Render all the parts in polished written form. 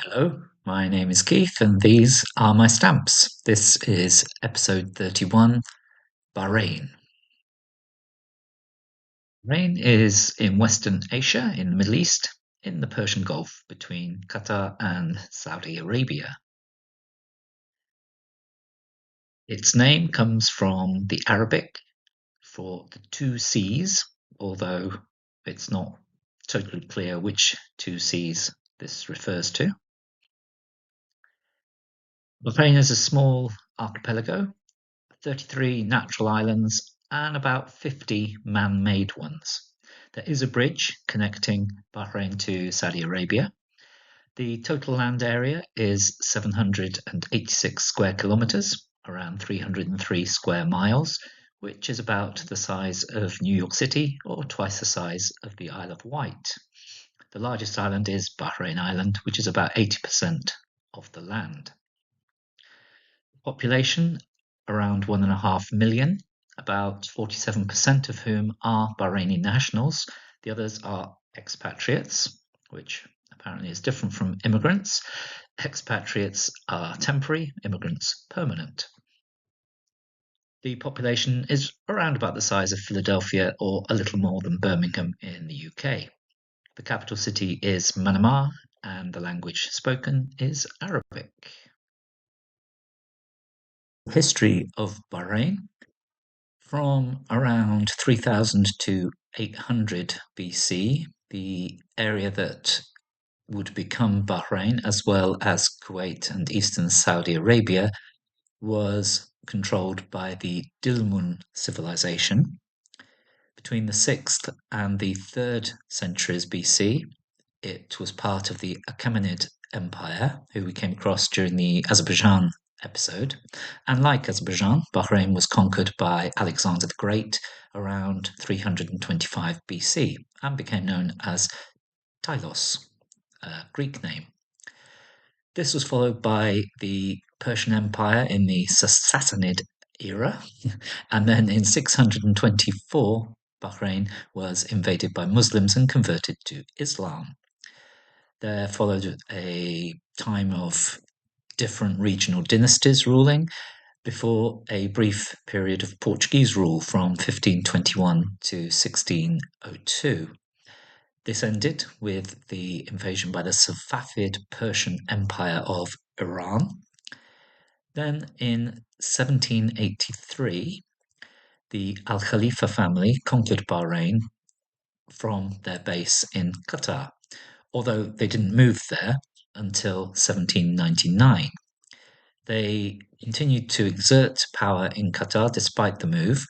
Hello, my name is Keith, and these are my stamps. This is episode 31, Bahrain. Bahrain is in Western Asia, in the Middle East, in the Persian Gulf between Qatar and Saudi Arabia. Its name comes from the Arabic for the two seas, although it's not totally clear which two seas this refers to. Bahrain is a small archipelago, 33 natural islands, and about 50 man-made ones. There is a bridge connecting Bahrain to Saudi Arabia. The total land area is 786 square kilometers, around 303 square miles, which is about the size of New York City or twice the size of the Isle of Wight. The largest island is Bahrain Island, which is about 80% of the land. Population around 1.5 million, about 47% of whom are Bahraini nationals. The others are expatriates, which apparently is different from immigrants. Expatriates are temporary, immigrants permanent. The population is around about the size of Philadelphia or a little more than Birmingham in the UK. The capital city is Manama, and the language spoken is Arabic. History of Bahrain. From around 3000 to 800 BC, the area that would become Bahrain, as well as Kuwait and eastern Saudi Arabia, was controlled by the Dilmun civilization. Between the 6th and the 3rd centuries BC, it was part of the Achaemenid Empire, who we came across during the Azerbaijan episode. And like Azerbaijan, Bahrain was conquered by Alexander the Great around 325 BC and became known as Tylos, a Greek name. This was followed by the Persian Empire in the Sassanid era, and then in 624, Bahrain was invaded by Muslims and converted to Islam. There followed a time of different regional dynasties ruling before a brief period of Portuguese rule from 1521 to 1602. This ended with the invasion by the Safavid Persian Empire of Iran. Then in 1783, the Al Khalifa family conquered Bahrain from their base in Qatar, although they didn't move there until 1799. They continued to exert power in Qatar despite the move.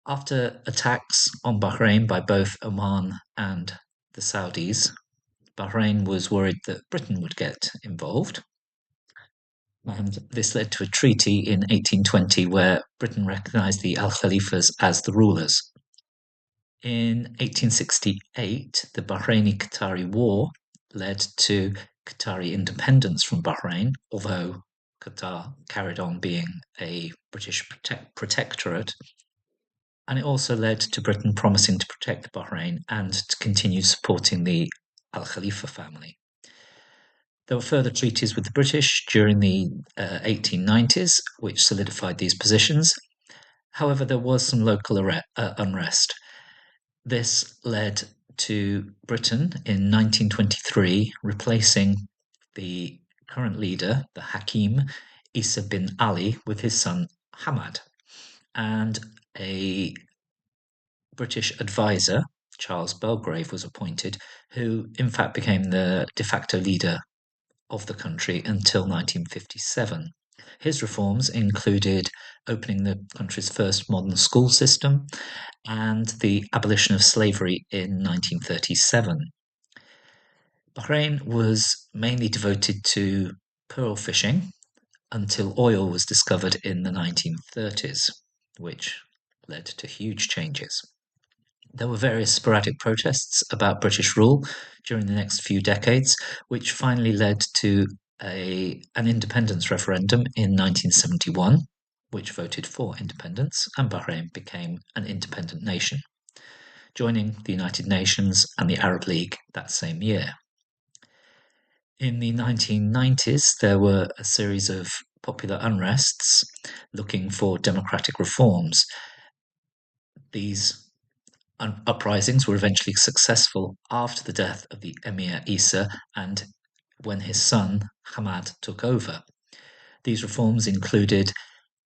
After attacks on Bahrain by both Oman and the Saudis, Bahrain was worried that Britain would get involved. And this led to a treaty in 1820 where Britain recognized the Al Khalifas as the rulers. In 1868, the Bahraini-Qatari War led to Qatari independence from Bahrain, although Qatar carried on being a British protectorate. And it also led to Britain promising to protect Bahrain and to continue supporting the Al Khalifa family. There were further treaties with the British during the 1890s, which solidified these positions. However, there was some local unrest. This led to Britain in 1923 replacing the current leader, the Hakim Isa bin Ali, with his son Hamad. And a British advisor, Charles Belgrave, was appointed, who in fact became the de facto leader of the country until 1957. His reforms included opening the country's first modern school system and the abolition of slavery in 1937. Bahrain was mainly devoted to pearl fishing until oil was discovered in the 1930s, which led to huge changes. There were various sporadic protests about British rule during the next few decades, which finally led to an independence referendum in 1971, which voted for independence, and Bahrain became an independent nation, joining the United Nations and the Arab League that same year. In the 1990s, there were a series of popular unrests looking for democratic reforms. These uprisings were eventually successful after the death of the Emir Isa and when his son Hamad took over. These reforms included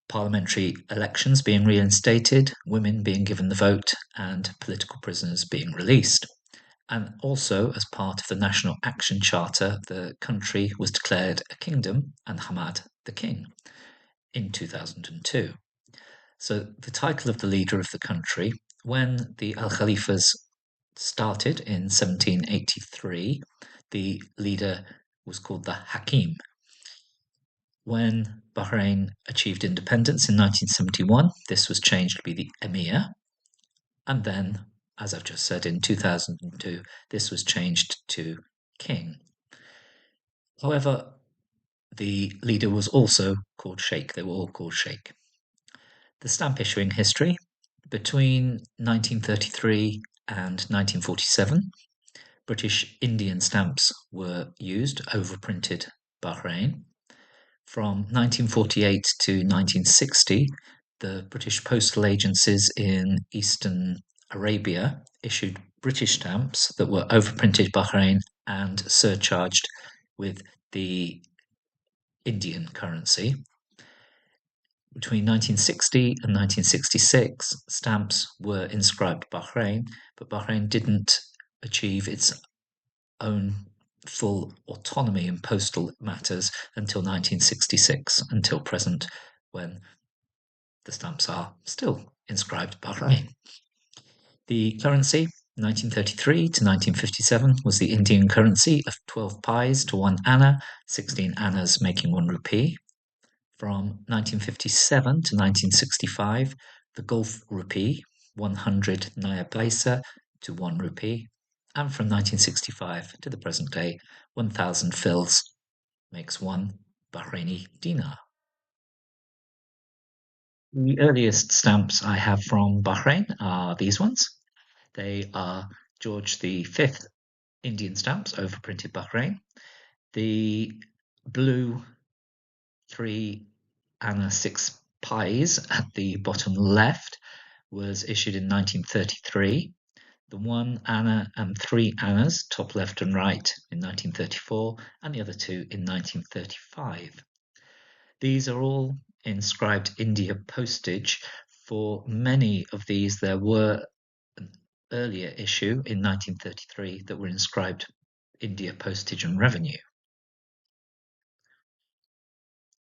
parliamentary elections being reinstated, women being given the vote, and political prisoners being released. And also, as part of the National Action Charter, the country was declared a kingdom and Hamad the king in 2002. So, the title of the leader of the country, when the Al Khalifas started in 1783, the leader was called the Hakim. When Bahrain achieved independence in 1971, this was changed to be the Emir. And then, as I've just said, in 2002, this was changed to King. However, the leader was also called Sheikh. They were all called Sheikh. The stamp issuing history between 1933 and 1947, British Indian stamps were used, overprinted Bahrain. From 1948 to 1960, the British postal agencies in Eastern Arabia issued British stamps that were overprinted Bahrain and surcharged with the Indian currency. Between 1960 and 1966, stamps were inscribed Bahrain, but Bahrain didn't achieve its own full autonomy in postal matters until 1966, until present, when the stamps are still inscribed Bahrain. The currency, 1933 to 1957, was the Indian currency of 12 pies to 1 anna, 16 annas making 1 rupee. From 1957 to 1965, the Gulf rupee, 100 naya paisa to 1 rupee. And from 1965 to the present day, 1,000 fils makes 1 Bahraini dinar. The earliest stamps I have from Bahrain are these ones. They are George V Indian stamps, overprinted Bahrain. The blue 3 anna 6 pies at the bottom left was issued in 1933. The 1 anna and 3 annas, top left and right, in 1934, and the other 2 in 1935. These are all inscribed India postage. For many of these, there were an earlier issue in 1933 that were inscribed India postage and revenue.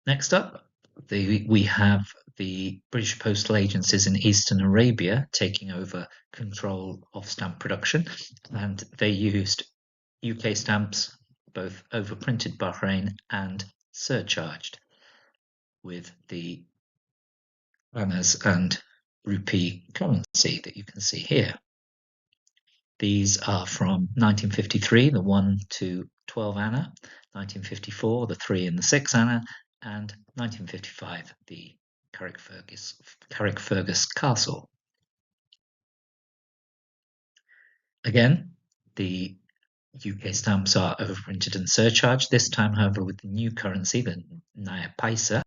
Next up, we have the British postal agencies in Eastern Arabia taking over control of stamp production, and they used UK stamps, both overprinted Bahrain and surcharged with the annas and rupee currency that you can see here. These are from 1953, the 1 to 12 anna, 1954, the 3 and the 6 anna, and 1955, the Carrickfergus Castle. Again, the UK stamps are overprinted and surcharged, this time, however, with the new currency, the Naya Paisa.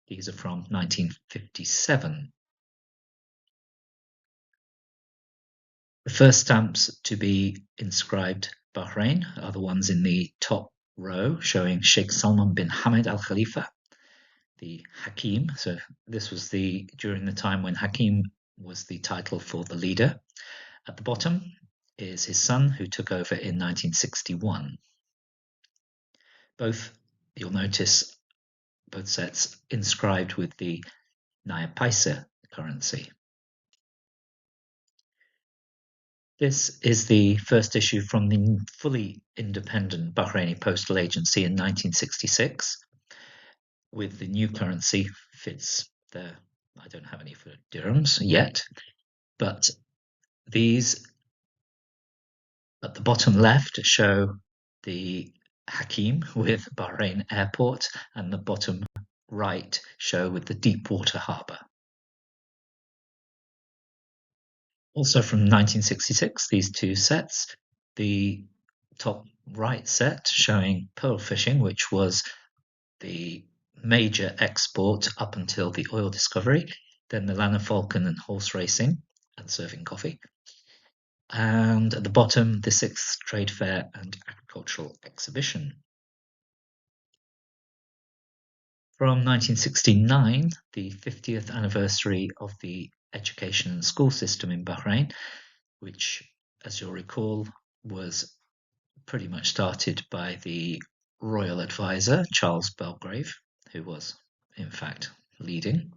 These are from 1957. The first stamps to be inscribed Bahrain are the ones in the top row showing Sheikh Salman bin Hamad Al Khalifa, the Hakim. So this was during the time when Hakim was the title for the leader. At the bottom is his son, who took over in 1961. You'll notice, both sets inscribed with the Naya Paisa currency. This is the first issue from the fully independent Bahraini Postal Agency in 1966, with the new currency fits there. I don't have any for dirhams yet, but these at the bottom left show the Hakim with Bahrain Airport, and the bottom right show with the Deepwater Harbour. Also from 1966, these two sets, the top right set showing pearl fishing, which was the major export up until the oil discovery, then the Lanner Falcon and horse racing and serving coffee. And at the bottom, the sixth trade fair and agricultural exhibition. From 1969, the 50th anniversary of the education and school system in Bahrain, which, as you'll recall, was pretty much started by the royal advisor, Charles Belgrave, who was, in fact, leading.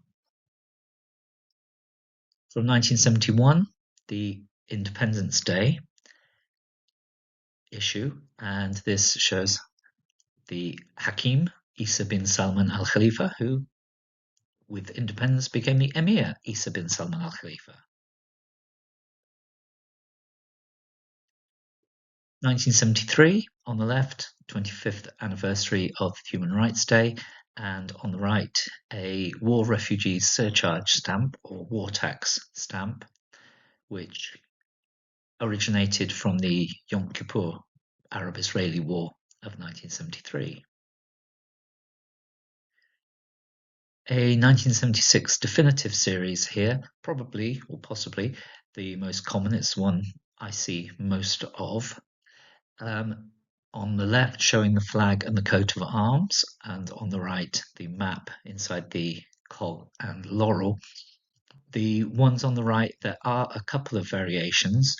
From 1971, the Independence Day issue, and this shows the Hakim Isa bin Salman al Khalifa, who, with independence, became the Emir Isa bin Salman al Khalifa. 1973, on the left, 25th anniversary of Human Rights Day, and on the right, a war refugees surcharge stamp or war tax stamp, which originated from the Yom Kippur Arab-Israeli War of 1973. A 1976 definitive series here, probably or possibly the most common. It's one I see most of. On the left, showing the flag and the coat of arms, and on the right, the map inside the cog and laurel. The ones on the right, there are a couple of variations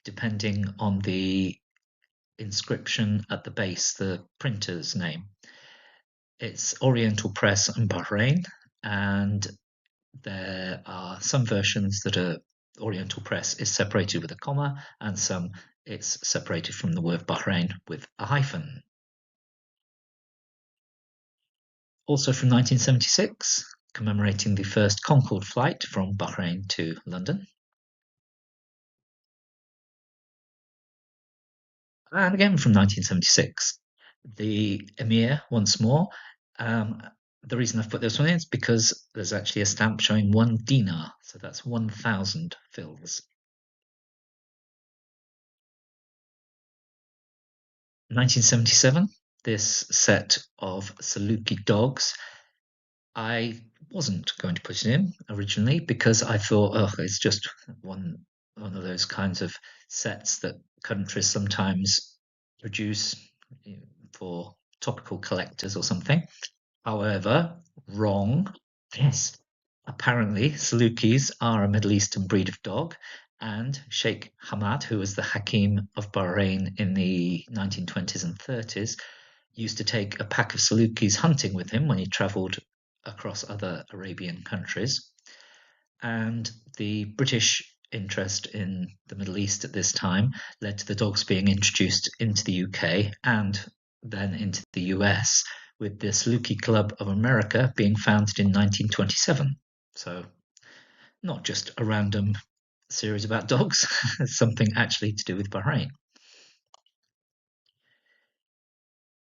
depending on the inscription at the base, the printer's name. It's Oriental Press and Bahrain, and there are some versions that are Oriental Press is separated with a comma, and some it's separated from the word Bahrain with a hyphen. Also from 1976, commemorating the first Concorde flight from Bahrain to London. And again from 1976, the Emir once more. The reason I've put this one in is because there's actually a stamp showing 1 dinar, so that's 1,000 fils. 1977, this set of Saluki dogs. I wasn't going to put it in originally because I thought, oh, it's just one of those kinds of sets that countries sometimes produce for topical collectors or something. However, wrong. Yes. Apparently, Salukis are a Middle Eastern breed of dog, and Sheikh Hamad, who was the Hakim of Bahrain in the 1920s and 30s, used to take a pack of Salukis hunting with him when he travelled across other Arabian countries. And the British interest in the Middle East at this time led to the dogs being introduced into the UK and then into the US, with the Saluki Club of America being founded in 1927. So, not just a random series about dogs, something actually to do with Bahrain.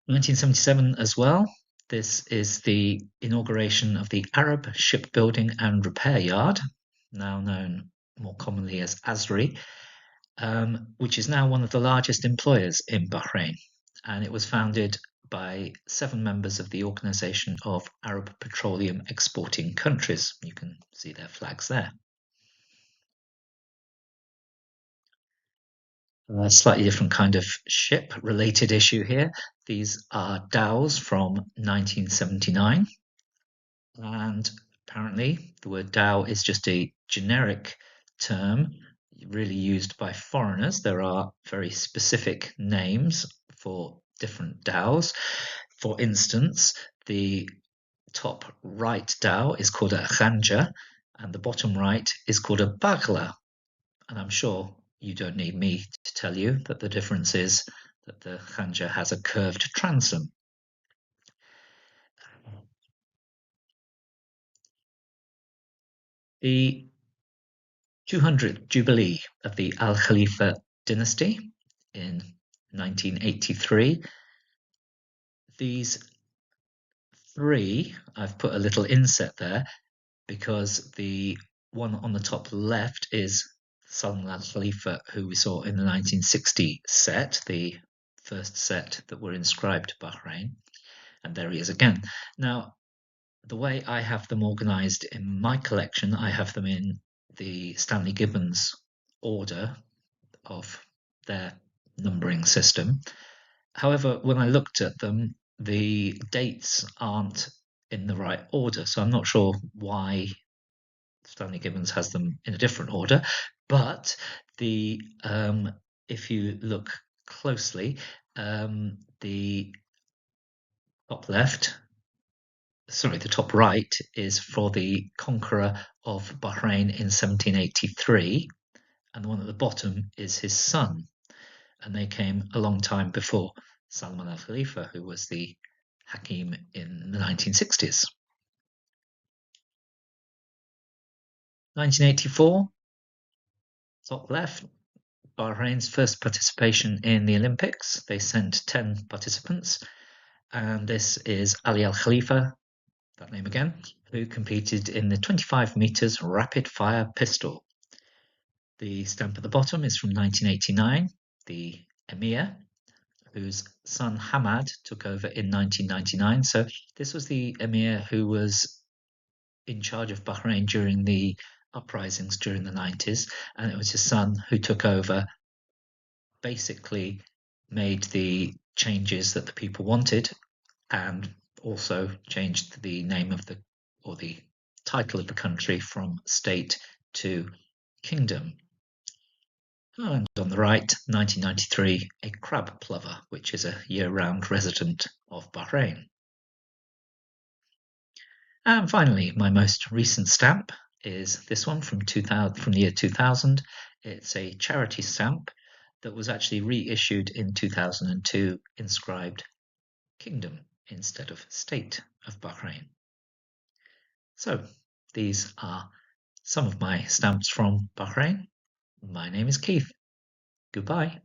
1977 as well. This is the inauguration of the Arab Shipbuilding and Repair Yard, now known more commonly as ASRI, which is now one of the largest employers in Bahrain. And it was founded by 7 members of the Organization of Arab Petroleum Exporting Countries. You can see their flags there. A slightly different kind of ship-related issue here. These are dhows from 1979. And apparently, the word dhow is just a generic term really used by foreigners. There are very specific names for different dhows. For instance, the top right dhow is called a khanja, and the bottom right is called a baghla. And I'm sure you don't need me to tell you that the difference is that the khanja has a curved transom. The 200th Jubilee of the Al Khalifa dynasty in 1983. These 3, I've put a little inset there because the one on the top left is Salman al Khalifa, who we saw in the 1960 set, the first set that were inscribed Bahrain. And there he is again. Now, the way I have them organized in my collection, I have them in the Stanley Gibbons order of their numbering system. However, when I looked at them, the dates aren't in the right order. So I'm not sure why Stanley Gibbons has them in a different order. But the if you look closely, the top left, sorry, the top right is for the conqueror of Bahrain in 1783, and the one at the bottom is his son, and they came a long time before Salman al Khalifa, who was the Hakim in the 1960s. 1984, top left, Bahrain's first participation in the Olympics. They sent 10 participants, and this is Ali Al Khalifa, that name again, who competed in the 25 meters rapid fire pistol. The stamp at the bottom is from 1989, the Emir, whose son Hamad took over in 1999. So this was the Emir who was in charge of Bahrain during the uprisings during the 90s, and it was his son who took over, basically made the changes that the people wanted, and also changed the name of the, or the title of the country from state to kingdom. And on the right, 1993, a crab plover, which is a year-round resident of Bahrain. And finally, my most recent stamp is this one from the year 2000. It's a charity stamp that was actually reissued in 2002, inscribed Kingdom instead of State of Bahrain. So these are some of my stamps from Bahrain. My name is Keith. Goodbye.